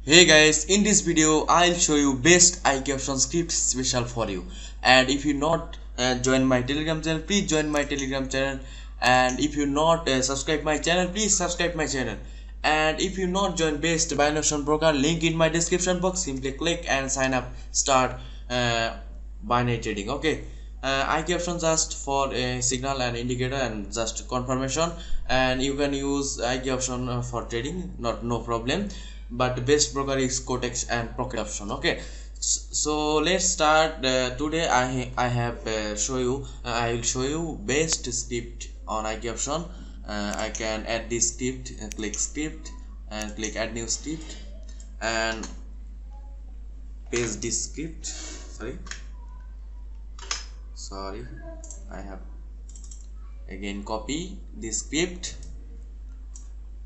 Hey guys, in this video I'll show you best IQ option script special for you. And if you not join my telegram channel, please join my telegram channel. And if you not subscribe my channel, please subscribe my channel. And if you not join best binary option broker, link in my description box, simply click and sign up, start binary trading. Okay, IQ option just for a signal and indicator and just confirmation, and you can use IQ option for trading, not no problem. But the best broker is Cotex and Pocket option. Okay, so let's start. Today I have I will show you best script on IQ option. I can add this script, click script and click add new script and paste this script. Sorry, I have again copy this script,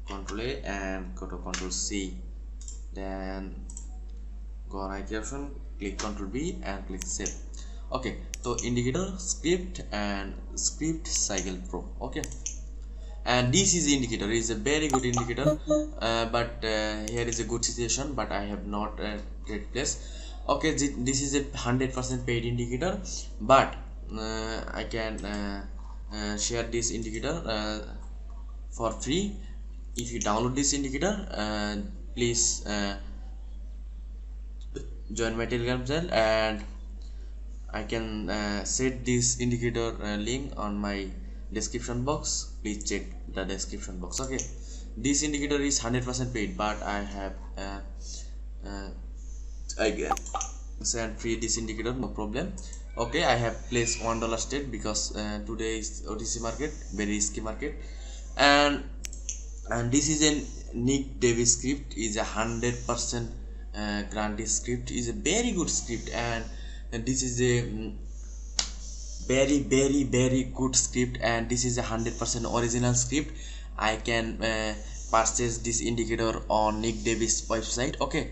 Ctrl A and go to Ctrl C, then go on IQ option, click Ctrl B and click save. Okay, so indicator script and script cycle pro. Okay, and this is the indicator, is a very good indicator, but here is a good situation, but I have not trade place. Okay, this is a 100% paid indicator, but I can share this indicator for free. If you download this indicator, please join my telegram channel, and I can set this indicator link on my description box. Please check the description box. Okay, this indicator is 100% paid, but I have I can send free this indicator, no problem. Okay, I have placed $1 trade because today is OTC market, very risky market, and this is a Nick Davis script, is a 100% guarantee script, is a very good script, and this is a very good script, and this is a 100% original script. I can purchase this indicator on Nick Davis website. Okay,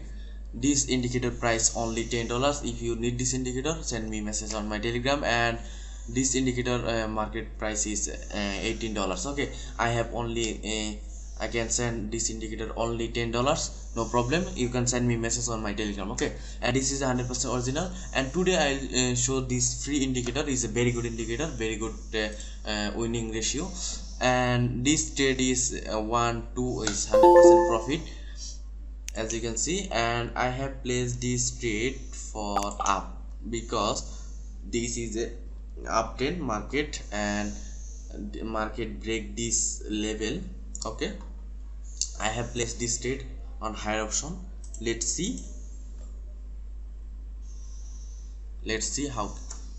this indicator price only $10. If you need this indicator, send me message on my telegram, and this indicator market price is $18. Okay, I have only I can send this indicator only $10, no problem. You can send me message on my telegram. Okay, and this is 100% original, and today I'll show this free indicator, is a very good indicator, very good winning ratio, and this trade is 1-2 is 100% profit, as you can see. And I have placed this trade for up because this is a uptrend market, and the market break this level. Okay, I have placed this trade on higher option. Let's see how,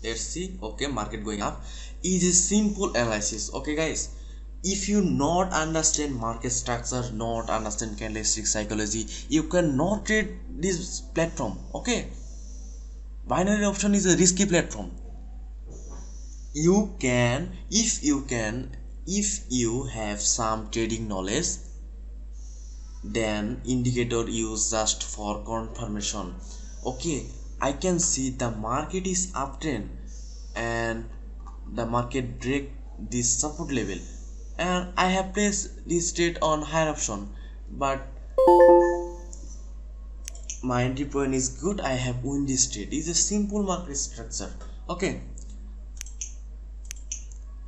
let's see. Okay, market going up is a simple analysis. Okay guys, if you not understand market structure, not understand candlestick psychology, you cannot trade this platform. Okay, binary option is a risky platform. You can, if you have some trading knowledge, then indicator use just for confirmation. Okay, I can see the market is uptrend and the market break this support level, and I have placed this trade on higher option, but my entry point is good. I have won this trade. It's a simple market structure. Okay,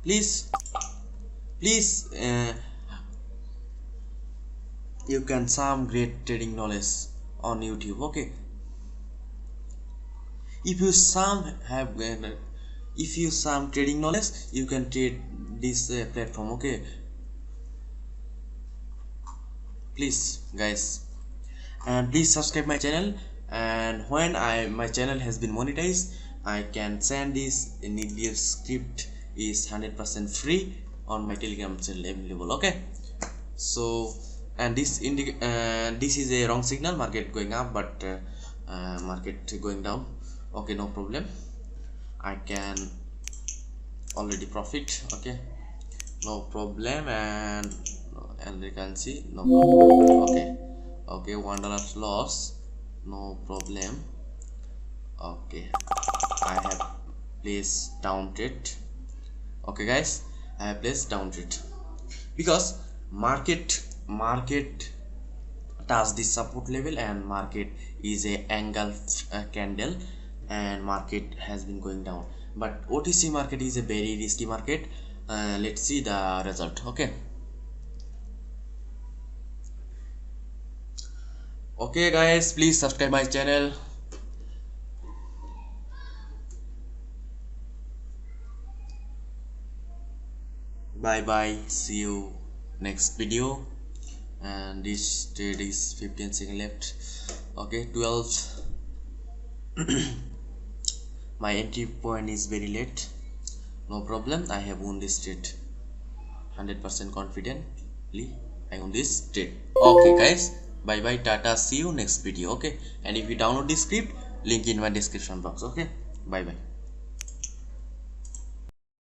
please you can some great trading knowledge on YouTube. Okay, if you some trading knowledge, you can trade this platform. Okay, please guys, and please subscribe my channel, and when my channel has been monetized, I can send this NDF script, is 100% free on my telegram channel available. Okay, so, and this is a wrong signal, market going up, but market going down. Okay, no problem, I can already profit. Okay, no problem, and you can see no problem. Okay, $1 loss, no problem. Okay, I have placed down trade. Okay guys, I have placed down trade because market touch this support level, and market is a angle candle, and market has been going down. But OTC market is a very risky market. Let's see the result. Okay guys, please subscribe my channel. Bye bye, see you next video. And this trade is 15 seconds left. Okay, 12. My entry point is very late, no problem. I have won this trade 100% confidently. I won this trade. Okay guys, bye bye, tata, see you next video. Okay, and if you download this script, link in my description box. Okay, bye bye.